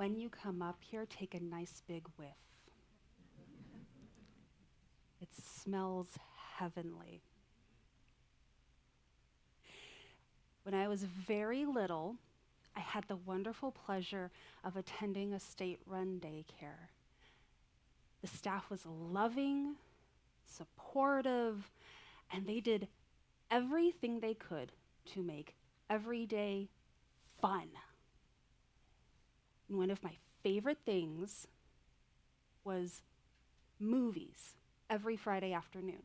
when you come up here, take a nice big whiff. It smells heavenly. When I was very little, I had the wonderful pleasure of attending a state-run daycare. The staff was loving, supportive, and they did everything they could to make every day fun. And one of my favorite things was movies every Friday afternoon.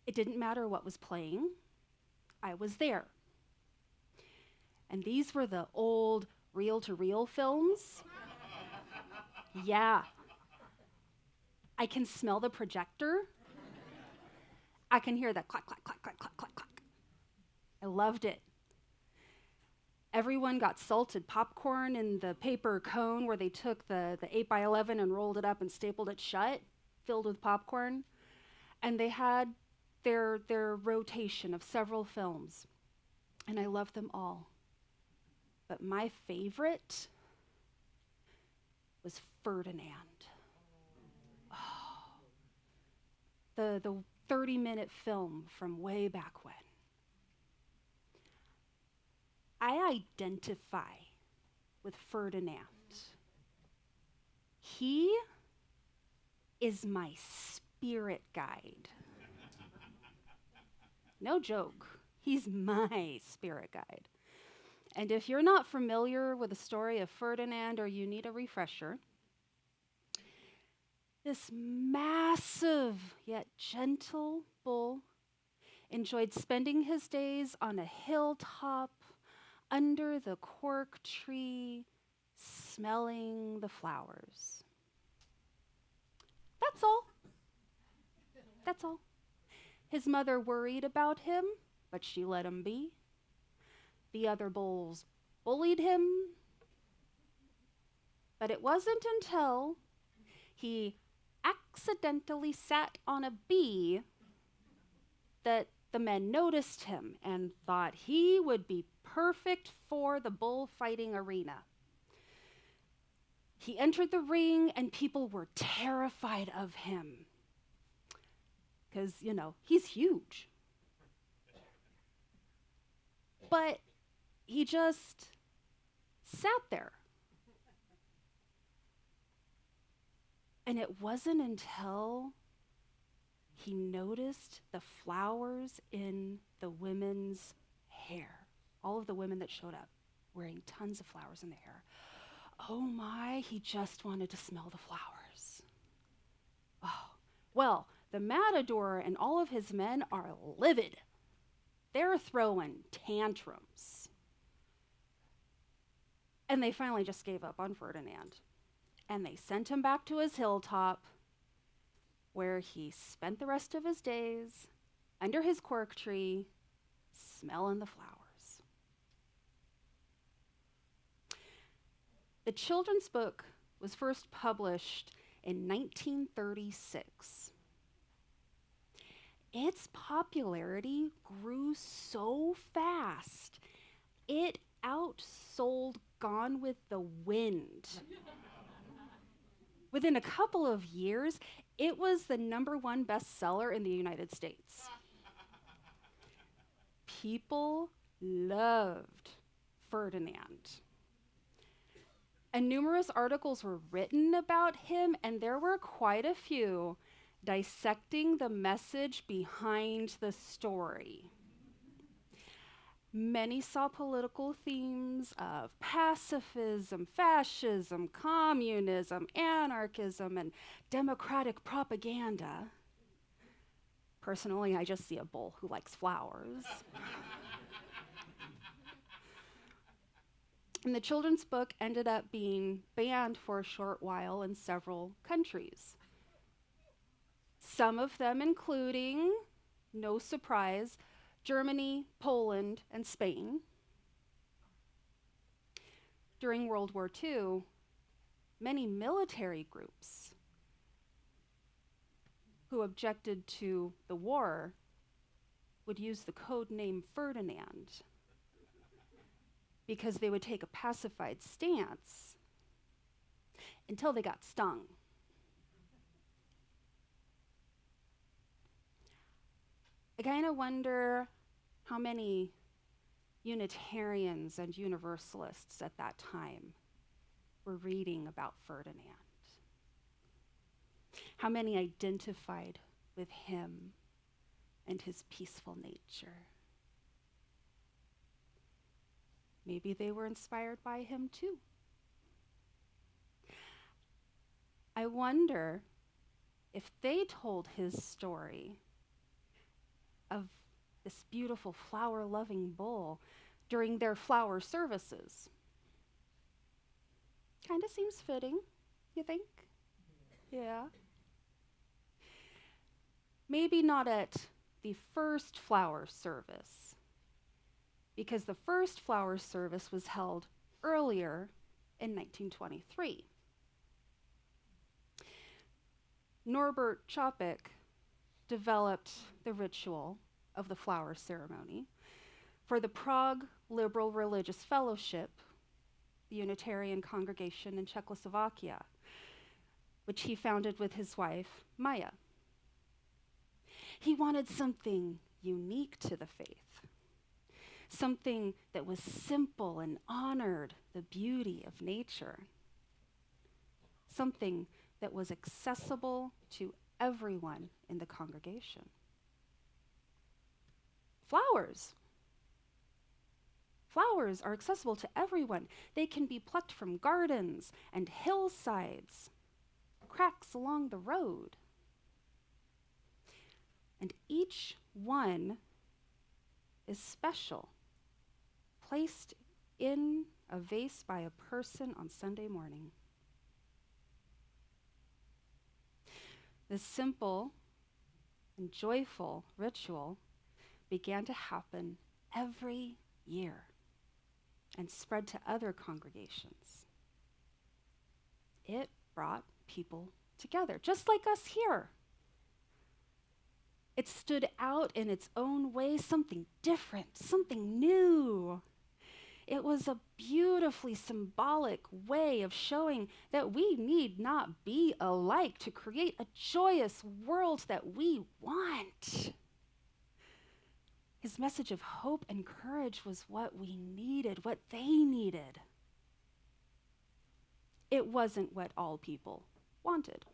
It didn't matter what was playing, I was there. And these were the old reel-to-reel films. Yeah. I can smell the projector. I can hear the clack, clack, clack, clack, clack, clack, clack. I loved it. Everyone got salted popcorn in the paper cone where they took the 8x11 and rolled it up and stapled it shut, filled with popcorn. And they had their rotation of several films. And I loved them all. But my favorite was Ferdinand. Oh, the 30-minute film from way back when. I identify with Ferdinand. He is my spirit guide. No joke. He's my spirit guide. And if you're not familiar with the story of Ferdinand or you need a refresher, this massive yet gentle bull enjoyed spending his days on a hilltop under the cork tree, smelling the flowers. That's all. That's all. His mother worried about him, but she let him be. The other bulls bullied him. But it wasn't until he accidentally sat on a bee that the men noticed him and thought he would be perfect for the bullfighting arena. He entered the ring and people were terrified of him because, he's huge. But he just sat there. And it wasn't until he noticed the flowers in the women's hair. All of the women that showed up wearing tons of flowers in their hair. Oh my, he just wanted to smell the flowers. Oh, well, the matador and all of his men are livid. They're throwing tantrums. And they finally just gave up on Ferdinand. And they sent him back to his hilltop where he spent the rest of his days under his cork tree, smelling the flowers. The children's book was first published in 1936. Its popularity grew so fast, it outsold Gone with the Wind. Within a couple of years, it was the #1 bestseller in the United States. People loved Ferdinand. And numerous articles were written about him, and there were quite a few dissecting the message behind the story. Many saw political themes of pacifism, fascism, communism, anarchism, and democratic propaganda. Personally, I just see a bull who likes flowers. And the children's book ended up being banned for a short while in several countries. Some of them including, no surprise, Germany, Poland, and Spain. During World War II, many military groups who objected to the war would use the code name Ferdinand because they would take a pacified stance until they got stung. I kind of wonder how many Unitarians and Universalists at that time were reading about Ferdinand. How many identified with him and his peaceful nature? Maybe they were inspired by him too. I wonder if they told his story of this beautiful flower-loving bull during their flower services. Kind of seems fitting, you think? Yeah. Maybe not at the first flower service, because the first flower service was held earlier in 1923. Norbert Chopik developed the ritual of the flower ceremony for the Prague Liberal Religious Fellowship, the Unitarian congregation in Czechoslovakia, which he founded with his wife, Maya. He wanted something unique to the faith, something that was simple and honored the beauty of nature, something that was accessible to everyone in the congregation. Flowers. Flowers are accessible to everyone. They can be plucked from gardens and hillsides, cracks along the road. And each one is special, placed in a vase by a person on Sunday morning. This simple and joyful ritual began to happen every year and spread to other congregations. It brought people together, just like us here. It stood out in its own way, something different, something new. It was a beautifully symbolic way of showing that we need not be alike to create a joyous world that we want. His message of hope and courage was what we needed, what they needed. It wasn't what all people wanted.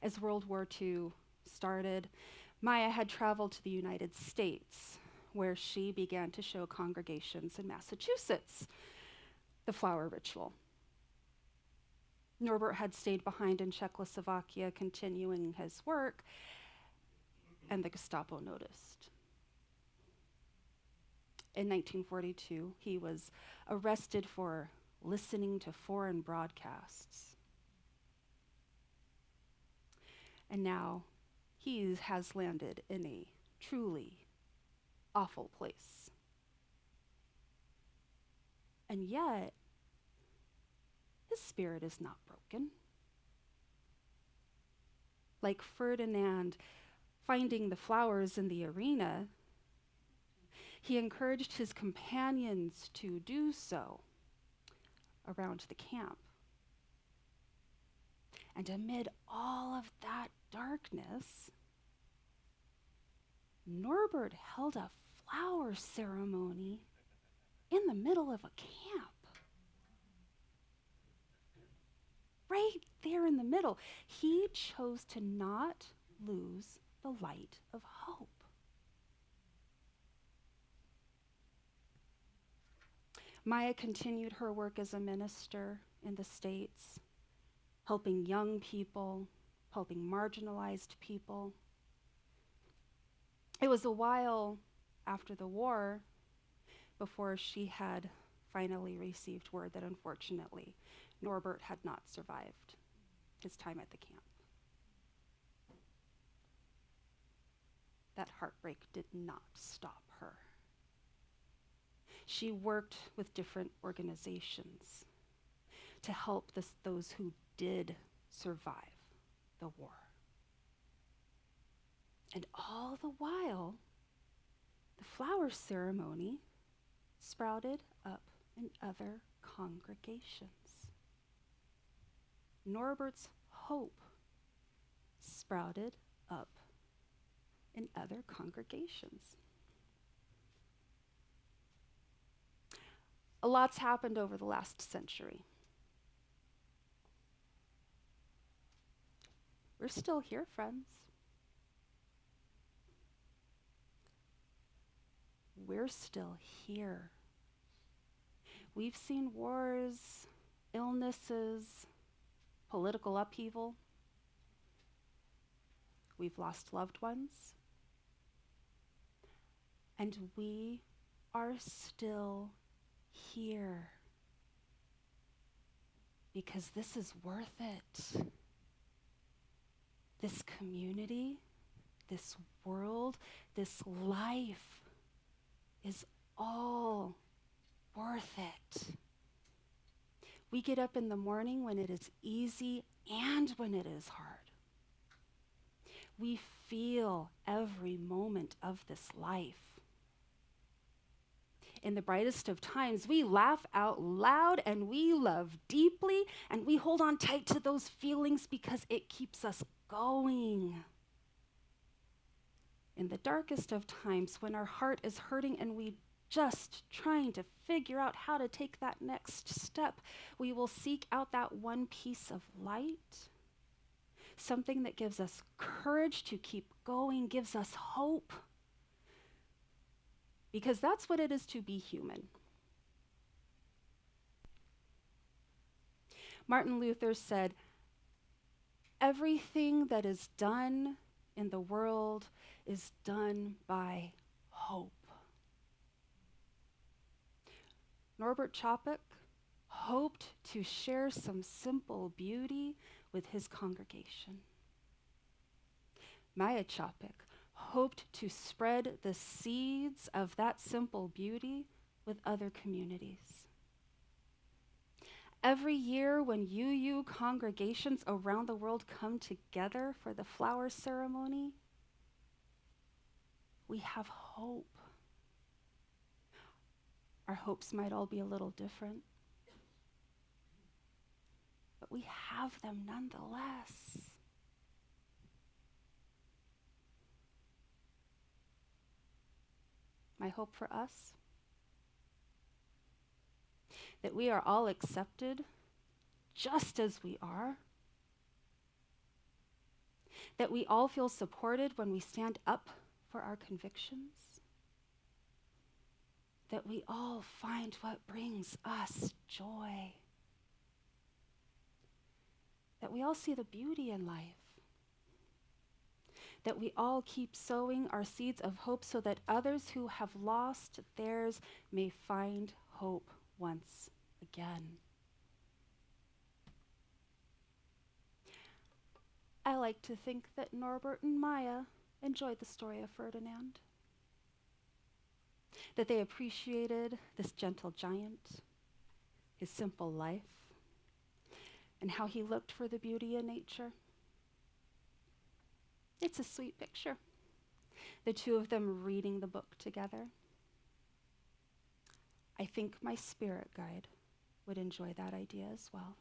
As World War II started, Maya had traveled to the United States, where she began to show congregations in Massachusetts the flower ritual. Norbert had stayed behind in Czechoslovakia, continuing his work, and the Gestapo noticed. In 1942, he was arrested for listening to foreign broadcasts. And now he has landed in a truly awful place. And yet, his spirit is not broken. Like Ferdinand finding the flowers in the arena, he encouraged his companions to do so around the camp. And amid all of that darkness, Norbert held a flower ceremony in the middle of a camp. Right there in the middle. He chose to not lose the light of hope. Maya continued her work as a minister in the States, helping young people, helping marginalized people. It was a while after the war before she had finally received word that unfortunately Norbert had not survived his time at the camp. That heartbreak did not stop her. She worked with different organizations to help those who did survive the war. And all the while, the flower ceremony sprouted up in other congregations. Norbert's hope sprouted up in other congregations. A lot's happened over the last century. We're still here, friends. We're still here. We've seen wars, illnesses, political upheaval. We've lost loved ones. And we are still here. Because this is worth it. This community, this world, this life is all worth it. We get up in the morning when it is easy and when it is hard. We feel every moment of this life. In the brightest of times, we laugh out loud and we love deeply and we hold on tight to those feelings because it keeps us going. In the darkest of times, when our heart is hurting and we just trying to figure out how to take that next step, we will seek out that one piece of light, something that gives us courage to keep going, gives us hope. Because that's what it is to be human. Martin Luther said, everything that is done in the world is done by hope. Norbert Chopik hoped to share some simple beauty with his congregation. Maya Chopik hoped to spread the seeds of that simple beauty with other communities. Every year when UU congregations around the world come together for the flower ceremony, we have hope. Our hopes might all be a little different, but we have them nonetheless. My hope for us, that we are all accepted just as we are, that we all feel supported when we stand up for our convictions, that we all find what brings us joy, that we all see the beauty in life, that we all keep sowing our seeds of hope so that others who have lost theirs may find hope once again. I like to think that Norbert and Maya enjoyed the story of Ferdinand, that they appreciated this gentle giant, his simple life, and how he looked for the beauty in nature. It's a sweet picture, the two of them reading the book together. I think my spirit guide would enjoy that idea as well.